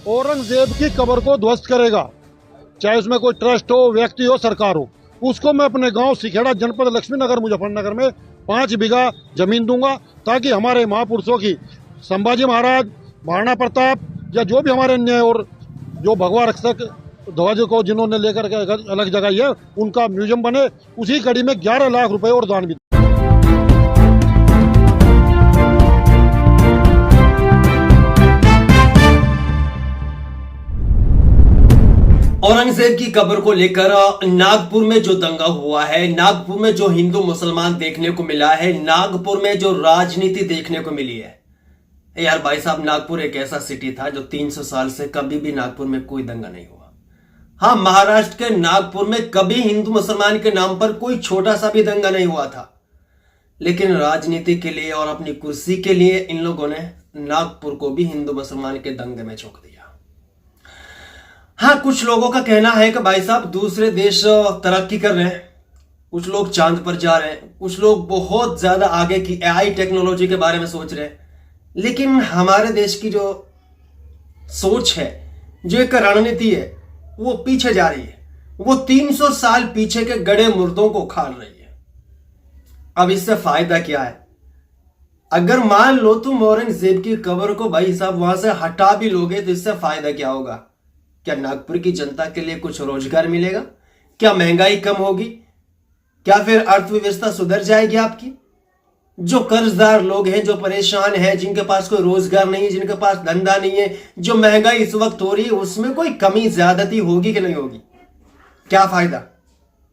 औरंगजेब की कब्र को ध्वस्त करेगा, चाहे उसमें कोई ट्रस्ट हो, व्यक्ति हो, सरकार हो, उसको मैं अपने गांव सिखेड़ा जनपद लक्ष्मीनगर मुजफ्फरनगर में 5 बीघा जमीन दूंगा, ताकि हमारे महापुरुषों की, संभाजी महाराज, महाराणा प्रताप या जो भी हमारे अन्य और जो भगवा रक्षक ध्वज को जिन्होंने लेकर के अलग जगह है, उनका म्यूजियम बने। उसी कड़ी में 11 लाख रुपए और दान भी। औरंगजेब की कब्र को लेकर नागपुर में जो दंगा हुआ है, नागपुर में जो हिंदू मुसलमान देखने को मिला है, नागपुर में जो राजनीति देखने को मिली है, यार भाई साहब, नागपुर एक ऐसा सिटी था जो 300 साल से कभी भी नागपुर में कोई दंगा नहीं हुआ। हाँ, महाराष्ट्र के नागपुर में कभी हिंदू मुसलमान के नाम पर कोई छोटा सा भी दंगा नहीं हुआ था, लेकिन राजनीति के लिए और अपनी कुर्सी के लिए इन लोगों ने नागपुर को भी हिंदू मुसलमान के दंगे में झोंक दिया। हाँ, कुछ लोगों का कहना है कि भाई साहब, दूसरे देश तरक्की कर रहे हैं, कुछ लोग चांद पर जा रहे हैं, कुछ लोग बहुत ज्यादा आगे की एआई टेक्नोलॉजी के बारे में सोच रहे हैं, लेकिन हमारे देश की जो सोच है, जो एक रणनीति है, वो पीछे जा रही है। वो 300 साल पीछे के गड़े मुर्दों को उखाड़ रही है। अब इससे फायदा क्या है? अगर मान लो तुम औरंगजेब की कब्र को भाई साहब वहां से हटा भी लोगे तो इससे फायदा क्या होगा? क्या नागपुर की जनता के लिए कुछ रोजगार मिलेगा? क्या महंगाई कम होगी? क्या फिर अर्थव्यवस्था सुधर जाएगी आपकी? जो कर्जदार लोग हैं, जो परेशान हैं, जिनके पास कोई रोजगार नहीं है, जिनके पास धंधा नहीं है, जो महंगाई इस वक्त हो रही है, उसमें कोई कमी ज्यादती होगी कि नहीं होगी? क्या फायदा?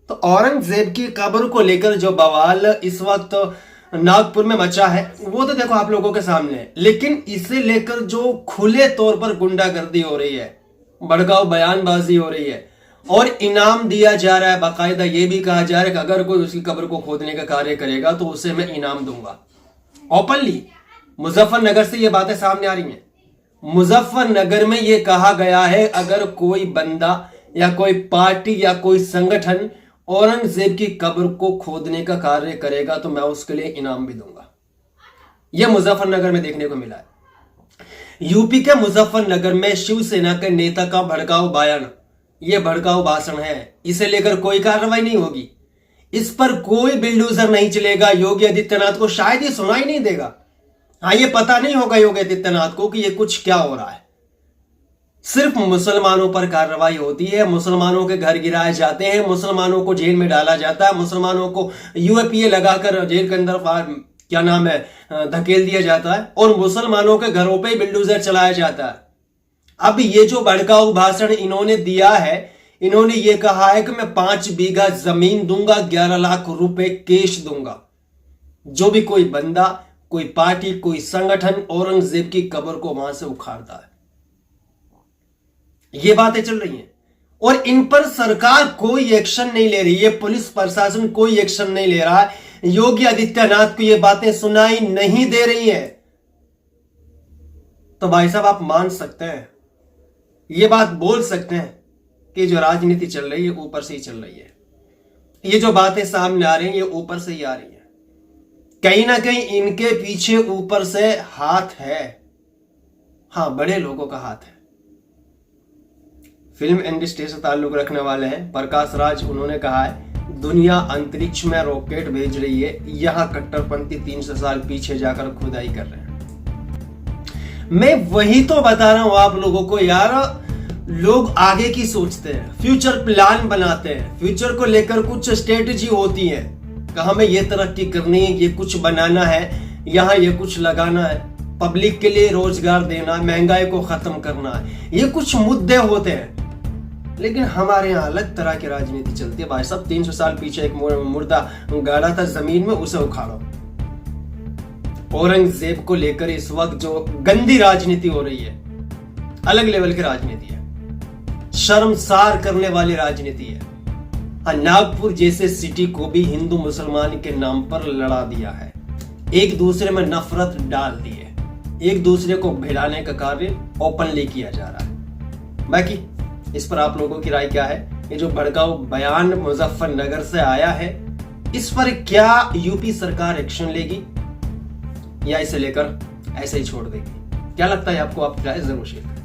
तो औरंगजेब की कब्र को लेकर जो बवाल इस वक्त नागपुर में मचा है, वो तो देखो आप लोगों के सामने है, लेकिन इसे लेकर जो खुले तौर पर गुंडागर्दी हो रही है, भड़काऊ बयानबाजी हो रही है और इनाम दिया जा रहा है, बाकायदा ये भी कहा जा रहा है कि अगर कोई उसकी कब्र को खोदने का कार्य करेगा तो उसे मैं इनाम दूंगा। ओपनली मुजफ्फरनगर से ये बातें सामने आ रही हैं। मुजफ्फरनगर में ये कहा गया है, अगर कोई बंदा या कोई पार्टी या कोई संगठन औरंगजेब की कब्र को खोदने का कार्य करेगा तो मैं उसके लिए इनाम भी दूंगा। यह मुजफ्फरनगर में देखने को मिला है। यूपी के मुजफ्फरनगर में शिवसेना के नेता का भड़काऊ बयान, यह भड़काऊ भाषण है, इसे लेकर कोई कार्रवाई नहीं होगी, इस पर कोई बिल्डोजर नहीं चलेगा। योगी आदित्यनाथ को शायद ये सुनाई नहीं देगा। हाँ, ये पता नहीं होगा योगी आदित्यनाथ को कि ये कुछ क्या हो रहा है। सिर्फ मुसलमानों पर कार्रवाई होती है, मुसलमानों के घर गिराए जाते हैं, मुसलमानों को जेल में डाला जाता है, मुसलमानों को यूएपीए लगाकर जेल के अंदर क्या नाम है धकेल दिया जाता है और मुसलमानों के घरों पे बिल्डोजर चलाया जाता है। अब ये जो भड़काऊ भाषण इन्होंने दिया है, इन्होंने ये कहा है कि मैं 5 बीघा जमीन दूंगा, 11 लाख रुपए कैश दूंगा। जो भी कोई बंदा, कोई पार्टी, कोई संगठन औरंगजेब की कब्र को वहां से उखाड़ता है, ये बातें चल रही हैं और इन पर सरकार कोई एक्शन नहीं ले रही है, पुलिस प्रशासन कोई एक्शन नहीं ले रहा है। योगी आदित्यनाथ को ये बातें सुनाई नहीं दे रही है। तो भाई साहब, आप मान सकते हैं, ये बात बोल सकते हैं कि जो राजनीति चल रही है ऊपर से ही चल रही है। ये जो बातें सामने आ रही हैं, ये ऊपर से ही आ रही है। कहीं ना कहीं इनके पीछे ऊपर से हाथ है। हाँ, बड़े लोगों का हाथ है। फिल्म इंडस्ट्री से ताल्लुक रखने वाले हैं प्रकाश राज, उन्होंने कहा है दुनिया अंतरिक्ष में रॉकेट भेज रही है, यहां कट्टरपंथी 300 साल पीछे जाकर खुदाई कर रहे हैं। मैं वही तो बता रहा हूं आप लोगों को यार, लोग आगे की सोचते हैं, फ्यूचर प्लान बनाते हैं, फ्यूचर को लेकर कुछ स्ट्रेटजी होती है कि हमें ये तरक्की करनी है, ये कुछ बनाना है, यहां ये कुछ लगाना है, पब्लिक के लिए रोजगार देना है, महंगाई को खत्म करना है, ये कुछ मुद्दे होते हैं। लेकिन हमारे यहाँ अलग तरह की राजनीति चलती है भाई साहब। 300 साल पीछे एक मुर्दा गाड़ा था जमीन में, उसे उखाड़ो। औरंगजेब को लेकर इस वक्त जो गंदी राजनीति हो रही है, अलग लेवल की राजनीति है, शर्मसार करने वाली राजनीति है। हाँ, नागपुर जैसे सिटी को भी हिंदू मुसलमान के नाम पर लड़ा दिया है, एक दूसरे में नफरत डाल दी है, एक दूसरे को भिड़ाने का कार्य ओपनली किया जा रहा है। बाकी इस पर आप लोगों की राय क्या है? ये जो भड़काऊ बयान मुजफ्फरनगर से आया है, इस पर क्या यूपी सरकार एक्शन लेगी या इसे लेकर ऐसे ही छोड़ देगी? क्या लगता है आपको? आप राय जरूर शेयर करें।